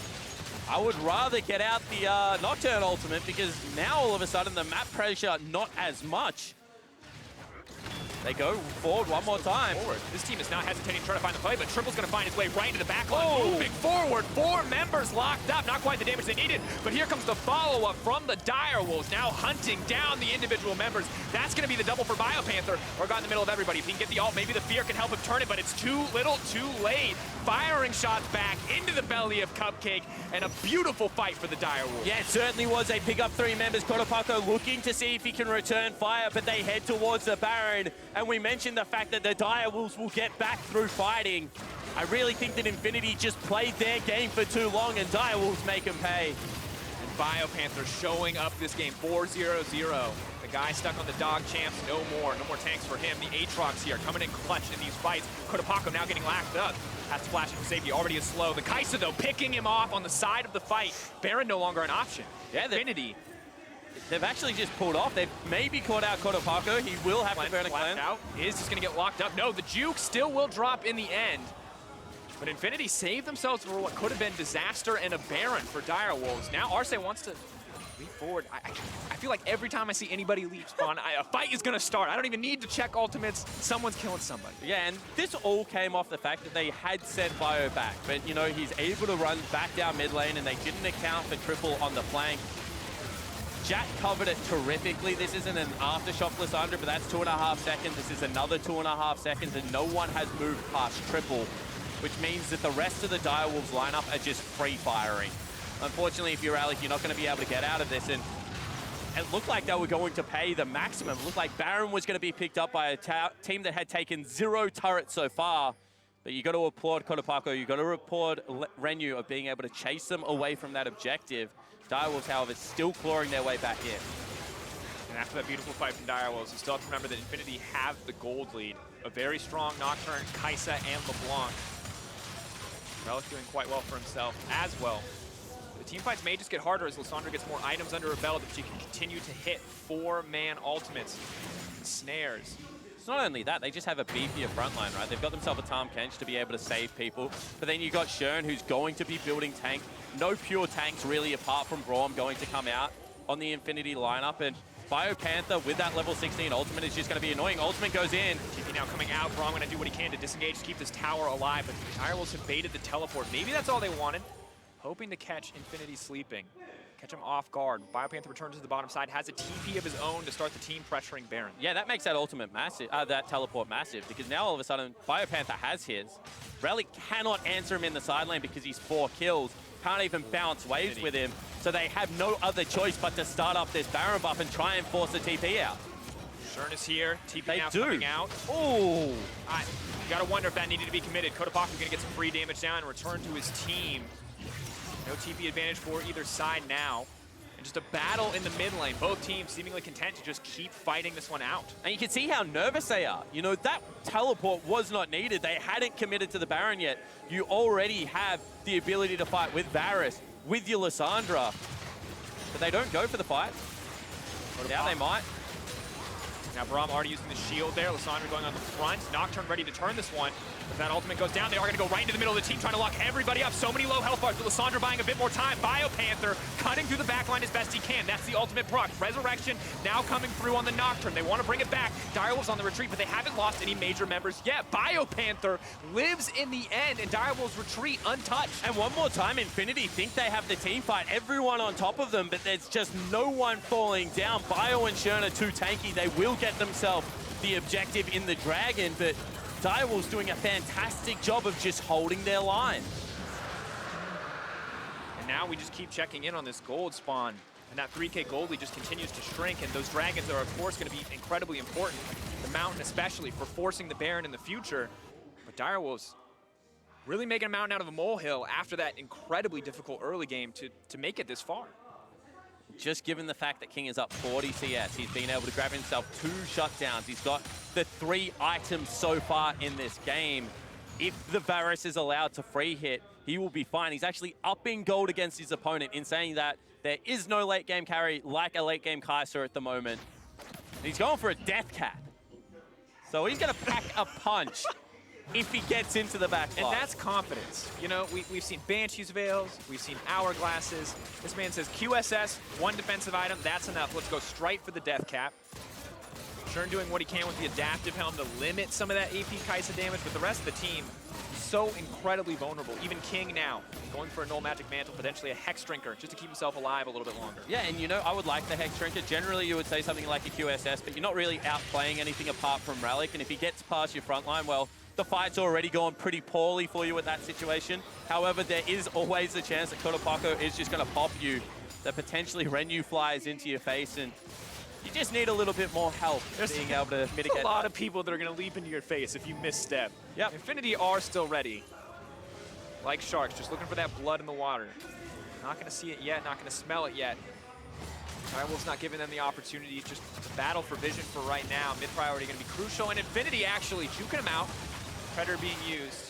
I would rather get out the Nocturne ultimate, because now all of a sudden the map pressure not as much. They go forward one more time. Forward. This team is not hesitating to try to find the play, but Triple's going to find his way right into the back line. Oh. Moving forward, 4 members locked up. Not quite the damage they needed, but here comes the follow-up from the Direwolves, now hunting down the individual members. That's going to be the double for BioPanther. Urgot in the middle of everybody. If he can get the ult, maybe the fear can help him turn it, but it's too little, too late. Firing shots back into the belly of Cupcake, and a beautiful fight for the Direwolves. Yeah, it certainly was. They pick up 3 members. Cotopaco looking to see if he can return fire, but they head towards the Baron. And we mentioned the fact that the Direwolves will get back through fighting. I really think that Infinity just played their game for too long, and Direwolves make them pay. And BioPanther showing up this game, 4-0-0. The guy stuck on the dog champs, no more tanks for him. The Aatrox here coming in clutch in these fights. Cotopaco now getting lacked up. Has to flash for safety, already is slow. The Kai'Sa though, picking him off on the side of the fight. Baron no longer an option. Yeah, Infinity. They've actually just pulled off. They've maybe caught out Cotopaco. He will have to burn a cleanse. cleanse. Is just gonna get locked up. No, the juke still will drop in the end. But Infinity saved themselves for what could have been disaster and a Baron for Direwolves. Now Arce wants to leap forward. I feel like every time I see anybody leap spawn, a fight is gonna start. I don't even need to check ultimates. Someone's killing somebody. Yeah, and this all came off the fact that they had sent Bio back. But, you know, he's able to run back down mid lane, and they didn't account for triple on the flank. Jack covered it terrifically. This isn't an aftershock Lissandra, but that's 2.5 seconds. This is another 2.5 seconds, and no one has moved past triple, which means that the rest of the Direwolves lineup are just free firing. Unfortunately, if you're Relic, you're not going to be able to get out of this, and it looked like they were going to pay the maximum. It looked like Baron was going to be picked up by a team that had taken 0 turrets so far. But you got to applaud Cotopaco. You got to applaud Renyu of being able to chase them away from that objective. Direwolves, however, still clawing their way back in. And after that beautiful fight from Direwolves, you still have to remember that Infinity have the gold lead. A very strong Nocturne, Kai'Sa, and LeBlanc. Relic doing quite well for himself as well. The team fights may just get harder as Lissandra gets more items under her belt, but she can continue to hit 4-man ultimates and snares. It's not only that, they just have a beefier front line, right? They've got themselves a Tahm Kench to be able to save people. But then you've got Shern, who's going to be building tank. No pure tanks, really, apart from Braum, going to come out on the Infinity lineup. And BioPanther, with that level 16 ultimate, is just going to be annoying. Ultimate goes in. TP now coming out. Braum going to do what he can to disengage, to keep this tower alive. But the Direwolves have baited the teleport. Maybe that's all they wanted. Hoping to catch Infinity sleeping. Catch him off guard. BioPanther returns to the bottom side, has a TP of his own to start the team pressuring Baron. Yeah, that makes that ultimate massive, that teleport massive, because now all of a sudden, BioPanther has his. Relic cannot answer him in the side lane because he's 4 kills. Can't even bounce waves with him. So they have no other choice but to start up this Baron buff and try and force the TP out. Shern is here. TP They now do. coming out. Oh! You gotta wonder if that needed to be committed. Cotopaco gonna get some free damage down and return to his team. No TP advantage for either side now. And just a battle in the mid lane. Both teams seemingly content to just keep fighting this one out. And you can see how nervous they are. You know, that teleport was not needed. They hadn't committed to the Baron yet. You already have the ability to fight with Varus, with your Lissandra. But they don't go for the fight. Now they might. Now Braum already using the shield there. Lissandra going on the front. Nocturne ready to turn this one. If that ultimate goes down, they are going to go right into the middle of the team, trying to lock everybody up. So many low health bars, but Lissandra buying a bit more time. BioPanther cutting through the backline as best he can. That's the ultimate proc. Resurrection now coming through on the Nocturne. They want to bring it back. Direwolves on the retreat, but they haven't lost any major members yet. BioPanther lives in the end, and Direwolves retreat untouched. And one more time, Infinity think they have the team fight. Everyone on top of them, but there's just no one falling down. Bio and Shern are too tanky. They will get themselves the objective in the Dragon, but Direwolves doing a fantastic job of just holding their line. And now we just keep checking in on this gold spawn. And that 3K gold lead just continues to shrink. And those dragons are, of course, going to be incredibly important. The mountain especially for forcing the Baron in the future. But Direwolves really making a mountain out of a molehill after that incredibly difficult early game to make it this far. Just given the fact that King is up 40 CS, he's been able to grab himself 2 shutdowns. He's got the 3 items so far in this game. If the Varus is allowed to free hit, he will be fine. He's actually up in gold against his opponent in saying that there is no late game carry like a late game Kai'Sa at the moment. And he's going for a death cap. So he's going to pack a punch if he gets into the back line. And that's confidence. You know, we've seen Banshee's Veils, we've seen Hourglasses. This man says QSS, 1 defensive item, that's enough. Let's go straight for the death cap. Shern doing what he can with the adaptive helm to limit some of that AP Kai'Sa damage, but the rest of the team so incredibly vulnerable. Even King now going for a null magic mantle, potentially a Hex Drinker, just to keep himself alive a little bit longer. Yeah, and you know, I would like the Hex Drinker. Generally, you would say something like a QSS, but you're not really outplaying anything apart from Relic, and if he gets past your front line, well, the fight's already gone pretty poorly for you at that situation. However, there is always the chance that Cotopaco is just going to pop you, that potentially Renyu flies into your face, and you just need a little bit more help being able to mitigate There's a lot of people that are going to leap into your face if you misstep. Yep. Infinity are still ready. Like sharks, just looking for that blood in the water. Not going to see it yet, not going to smell it yet. Direwolves not giving them the opportunity, just to battle for vision for right now. Mid-priority going to be crucial, and Infinity actually juking him out. Predator being used.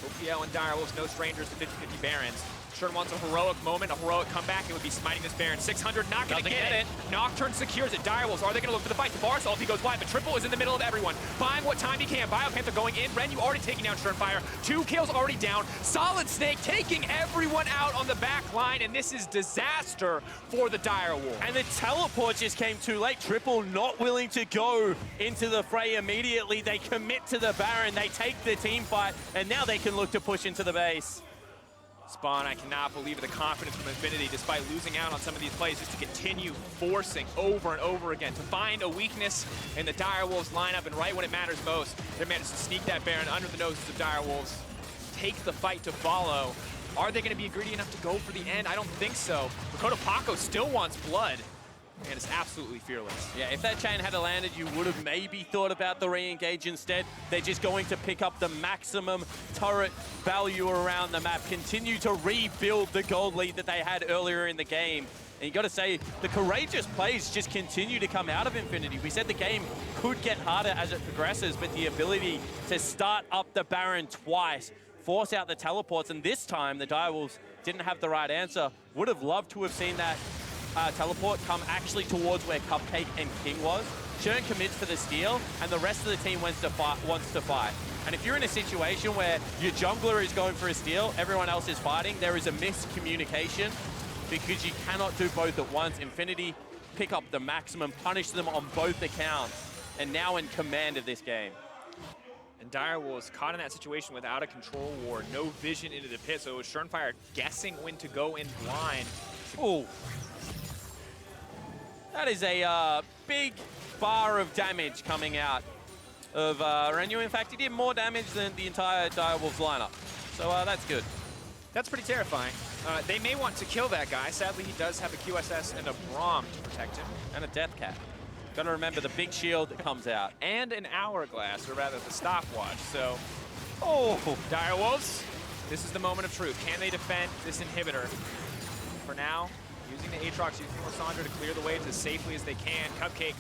OPL and Direwolves, no strangers to 50-50 Barons. Shern wants a heroic moment, a heroic comeback. It would be smiting this Baron. 600, not going to get it. Nocturne secures it. Direwolves, are they going to look for the fight? The Varus ulti goes wide, but Triple is in the middle of everyone. Buying what time he can. BioPanther going in. Renyu already taking down Shernfire. 2 kills already down. SolidSnake taking everyone out on the back line, and this is disaster for the Direwolves. And the teleport just came too late. Triple not willing to go into the fray immediately. They commit to the Baron. They take the team fight, and now they can look to push into the base. Spawn, I cannot believe the confidence from Infinity, despite losing out on some of these plays, just to continue forcing over and over again, to find a weakness in the Direwolves lineup, and right when it matters most, they managed to sneak that Baron under the noses of Direwolves, take the fight to follow. Are they going to be greedy enough to go for the end? I don't think so. But Cotopaco still wants blood, and it's absolutely fearless. Yeah, if that chain had landed, you would have maybe thought about the re-engage instead. They're just going to pick up the maximum turret value around the map, continue to rebuild the gold lead that they had earlier in the game. And you got to say, the courageous plays just continue to come out of Infinity. We said the game could get harder as it progresses, but the ability to start up the Baron twice, force out the teleports, and this time the Direwolves didn't have the right answer. Would have loved to have seen that teleport come actually towards where Cupcake and King was. Shern commits for the steal, and the rest of the team wants to fight. And if you're in a situation where your jungler is going for a steal, everyone else is fighting, there is a miscommunication because you cannot do both at once. Infinity pick up the maximum, punish them on both accounts, and now in command of this game. And Direwolves caught in that situation without a control ward, no vision into the pit, so it was Shernfire guessing when to go in blind. Ooh. That is a big bar of damage coming out of Renyu. In fact, he did more damage than the entire Direwolves lineup. So that's good. That's pretty terrifying. They may want to kill that guy. Sadly, he does have a QSS and a Braum to protect him. And a Death Cat. Gotta remember the big shield that comes out. And an Hourglass, or rather the stopwatch. So, oh, Direwolves, this is the moment of truth. Can they defend this inhibitor? For now, using the Aatrox, using Lissandra to clear the waves as safely as they can. Cupcake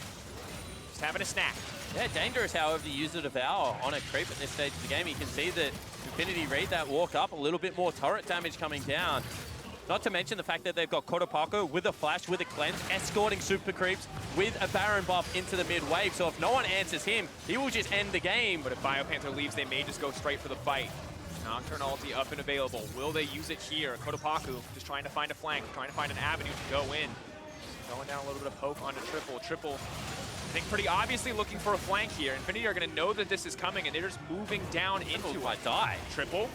just having a snack. Yeah, dangerous, however, to use the Devour on a creep at this stage of the game. You can see that Infinity read that walk up, a little bit more turret damage coming down. Not to mention the fact that they've got Cotopaco with a flash, with a cleanse, escorting super creeps with a Baron buff into the mid wave. So if no one answers him, he will just end the game. But if BioPanther leaves, they may just go straight for the fight. Nocturne ulti up and available. Will they use it here? Cotopaco just trying to find a flank, trying to find an avenue to go in. Going down a little bit of poke onto Triple. Triple, I think pretty obviously looking for a flank here. Infinity are going to know that this is coming, and they're just moving down into it. Might die. Triple.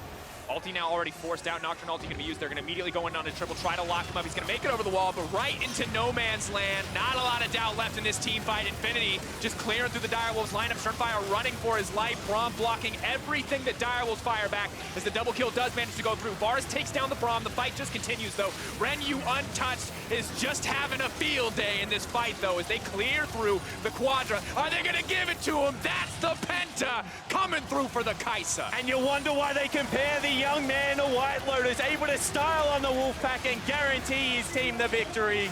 Ulti now already forced out. Nocturne ulti going to be used. They're going to immediately go in on a Triple, try to lock him up. He's going to make it over the wall, but right into no man's land. Not a lot of doubt left in this team fight. Infinity just clearing through the Direwolves lineup. Shernfire running for his life. Braum blocking everything that Direwolves fire back as the double kill does manage to go through. Varus takes down the Braum. The fight just continues, though. Renyu, untouched, is just having a field day in this fight, though, as they clear through the Quadra. Are they going to give it to him? That's the Penta coming through for the Kai'Sa. And you wonder why they compare the young man to White Lotus, able to style on the Wolfpack and guarantee his team the victory.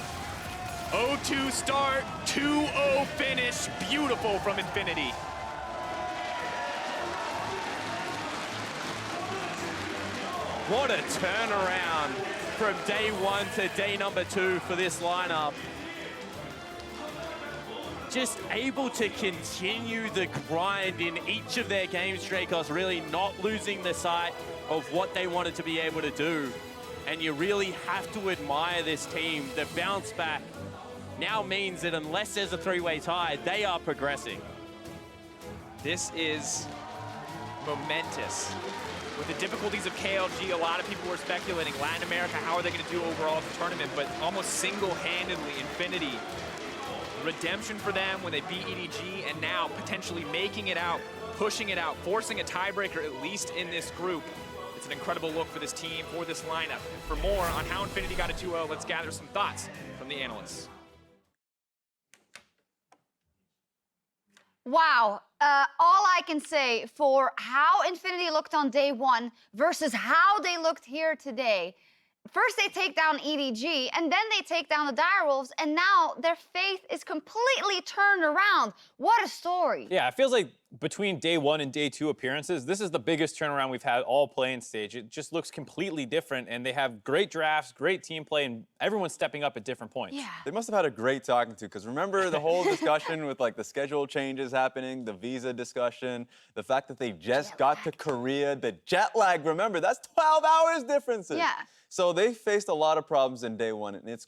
0-2 start, 2-0 finish. Beautiful from Infinity. What a turnaround from day 1 to day number 2 for this lineup. Just able to continue the grind in each of their games, Dracos, really not losing the sight of what they wanted to be able to do. And you really have to admire this team, the bounce back now means that unless there's a three-way tie, they are progressing. This is momentous. With the difficulties of KLG, a lot of people were speculating Latin America, how are they going to do overall at the tournament? But almost single-handedly, Infinity, redemption for them when they beat EDG, and now potentially making it out, pushing it out, forcing a tiebreaker at least in this group. It's an incredible look for this team, for this lineup. And for more on how Infinity got a 2-0, let's gather some thoughts from the analysts. Wow. All I can say for how Infinity looked on day one versus how they looked here today. First they take down EDG, and then they take down the Direwolves, and now their faith is completely turned around. What a story. Yeah, it feels like between day one and day two appearances, this is the biggest turnaround we've had all playing stage. It just looks completely different, and they have great drafts, great team play, and everyone's stepping up at different points. Yeah. They must have had a great talking to, because remember the whole discussion with like the schedule changes happening, the visa discussion, the fact that they just got to Korea, the jet lag, remember, that's 12 hours differences. Yeah. So they faced a lot of problems in day one, and it's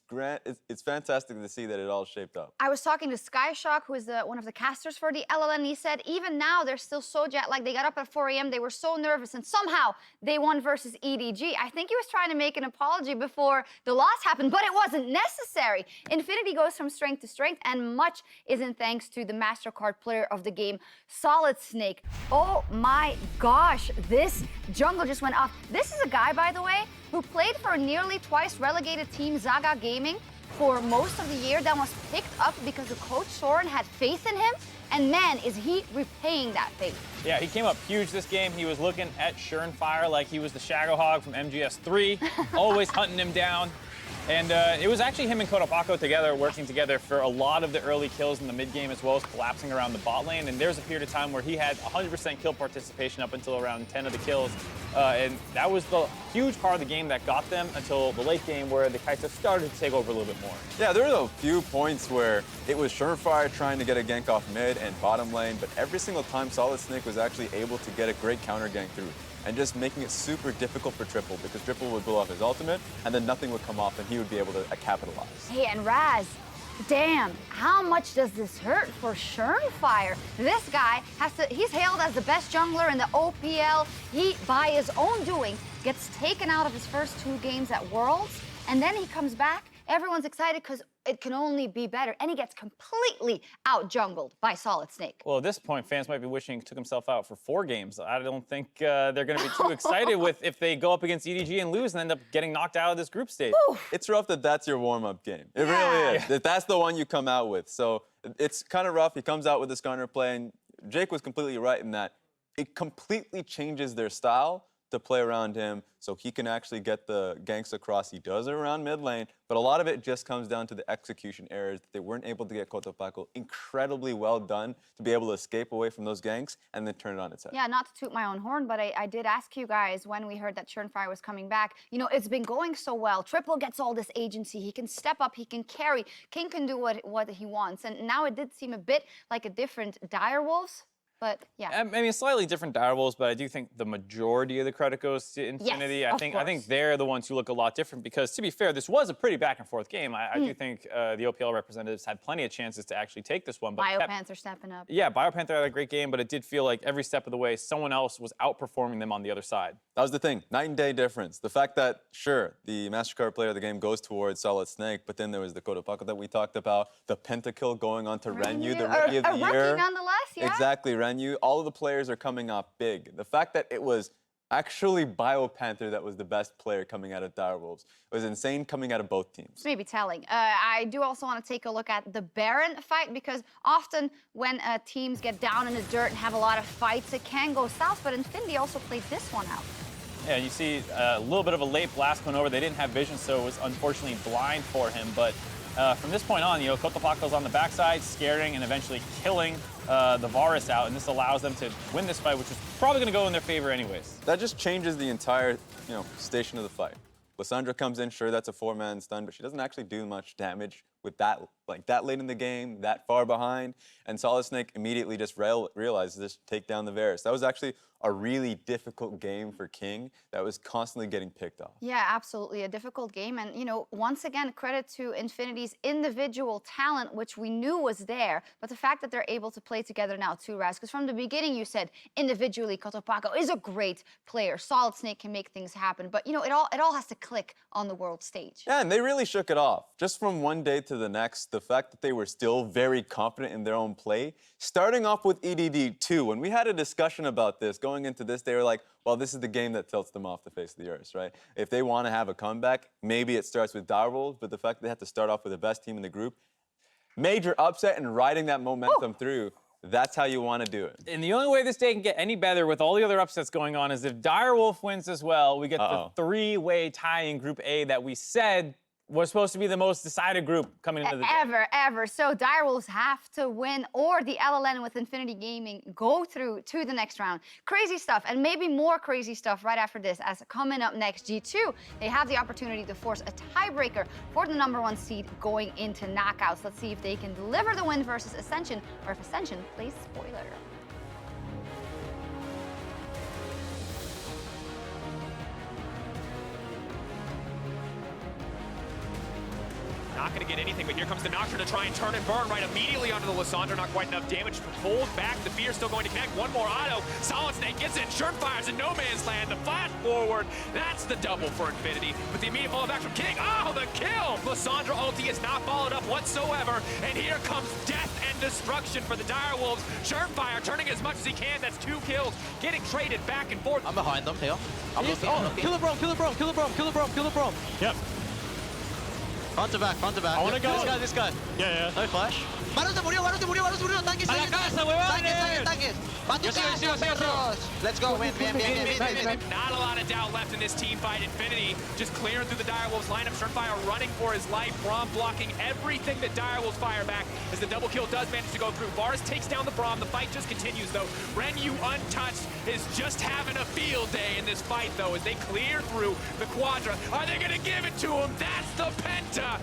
fantastic to see that it all shaped up. I was talking to Skyshock, who is one of the casters for the LLN. He said even now they're still so jet lagged. They got up at 4 a.m. They were so nervous, and somehow they won versus EDG. I think he was trying to make an apology before the loss happened, but it wasn't necessary. Infinity goes from strength to strength, and much isn't thanks to the MasterCard player of the game, SolidSnake. Oh my gosh, this jungle just went off. This is a guy, by the way, who played for a nearly twice relegated team, Zaga Gaming, for most of the year, that was picked up because the coach Soren had faith in him, and man, is he repaying that faith. Yeah, he came up huge this game. He was looking at Shernfire like he was the Shadow Hog from MGS3, always hunting him down. And it was actually him and Cotopaco together, working together for a lot of the early kills in the mid game, as well as collapsing around the bot lane. And there's a period of time where he had 100% kill participation up until around 10 of the kills. And that was the huge part of the game that got them until the late game, where the Kaisa started to take over a little bit more. Yeah, there were a few points where it was Shernfire trying to get a gank off mid and bottom lane, but every single time SolidSnake was actually able to get a great counter gank through, and just making it super difficult for Triple, because Triple would blow off his ultimate, and then nothing would come off, and he would be able to capitalize. Hey, and Raz, damn, how much does this hurt for Shernfire? This guy he's hailed as the best jungler in the OPL. He, by his own doing, gets taken out of his first 2 games at Worlds, and then he comes back. Everyone's excited because it can only be better, and he gets completely out-jungled by SolidSnake. Well, at this point, fans might be wishing he took himself out for 4 games. I don't think they're going to be too excited with if they go up against EDG and lose and end up getting knocked out of this group stage. It's rough that that's your warm-up game. It really is. That that's the one you come out with. So it's kind of rough. He comes out with the Skarner play, and Jake was completely right in that it completely changes their style to play around him, so he can actually get the ganks across. He does it around mid lane, but a lot of it just comes down to the execution errors that they weren't able to get Cotopaco incredibly well done to be able to escape away from those ganks and then turn it on its head. Yeah, not to toot my own horn, but I did ask you guys when we heard that Shernfire was coming back. You know, it's been going so well. Triple gets all this agency. He can step up, he can carry. King can do what he wants. And now it did seem a bit like a different Direwolves. But yeah. I mean, slightly different Direwolves, but I do think the majority of the credit goes to Infinity. Yes, I think they're the ones who look a lot different, because to be fair, this was a pretty back and forth game. I do think the OPL representatives had plenty of chances to actually take this one. But BioPanther stepping up. Yeah, BioPanther had a great game, but it did feel like every step of the way, someone else was outperforming them on the other side. That was the thing, night and day difference. The fact that, sure, the MasterCard player of the game goes towards SolidSnake, but then there was the Cotopaco that we talked about, the pentakill going on to Renyu, the Rookie of the Year. Nonetheless, yeah. Exactly, Renyu. All of the players are coming off big. The fact that it was actually BioPanther that was the best player coming out of Direwolves was insane, coming out of both teams. Maybe telling. I do also want to take a look at the Baron fight, because often when teams get down in the dirt and have a lot of fights, it can go south, but Infinity also played this one out. Yeah, you see a little bit of a late blast going over. They didn't have vision, so it was unfortunately blind for him. But from this point on, you know, Cotopaco's on the backside, scaring and eventually killing the Varus out, and this allows them to win this fight, which is probably going to go in their favor anyways. That just changes the entire, station of the fight. Lissandra comes in, sure, that's a 4-man stun, but she doesn't actually do much damage with that like that late in the game, that far behind, and SolidSnake immediately just realized this, take down the Varus. That was actually a really difficult game for King that was constantly getting picked off. Yeah, absolutely. A difficult game. And, you know, once again, credit to Infinity's individual talent, which we knew was there. But the fact that they're able to play together now too, Raz, because from the beginning you said individually Cotopaco is a great player. SolidSnake can make things happen. But, you know, it all has to click on the world stage. Yeah, and they really shook it off. Just from one day to the next, the fact that they were still very confident in their own play, starting off with EDD2. When we had a discussion about this, going into this, they were like, well, this is the game that tilts them off the face of the earth, right? If they want to have a comeback, maybe it starts with Direwolves, but the fact that they have to start off with the best team in the group, major upset and riding that momentum through, that's how you want to do it. And the only way this day can get any better with all the other upsets going on is if Direwolf wins as well, we get the three-way tie in Group A that we said was supposed to be the most decided group coming into the day. Ever. So Direwolves have to win, or the LLN with Infinity Gaming go through to the next round. Crazy stuff, and maybe more crazy stuff right after this, as coming up next, G2, they have the opportunity to force a tiebreaker for the #1 seed going into knockouts. Let's see if they can deliver the win versus Ascension, or if Ascension plays spoiler. Not going to get anything, but here comes the Nocturne to try and turn and burn right immediately onto the Lissandra. Not quite enough damage to hold back. The Fear still going to connect. One more auto. SolidSnake gets in. Shernfire's in no man's land. The flash forward. That's the double for Infinity. But the immediate follow back from King. Oh, the kill! Lissandra ulti is not followed up whatsoever. And here comes death and destruction for the Direwolves. Shernfire turning as much as he can. That's 2 kills. Getting traded back and forth. I'm behind them here. I'm looking. Kill the Braum, kill the Braum, kill the Braum, kill the Braum, kill the Braum. Yep. Front to back, front to back. I wanna go. This guy. Yeah. No flash. Varus se murió, tanques, A la casa, huevones. tanques. Va tu casa, perros. Let's go, win. Not a lot of doubt left in this team fight. Infinity just clearing through the Direwolves lineup. Shernfire running for his life. Braum blocking everything that Direwolves fire back as the double kill does manage to go through. Varus takes down the Braum. The fight just continues, though. Renyu, untouched, is just having a field day in this fight, though, as they clear through the Quadra. Are they going to give it to him? That's the Penta.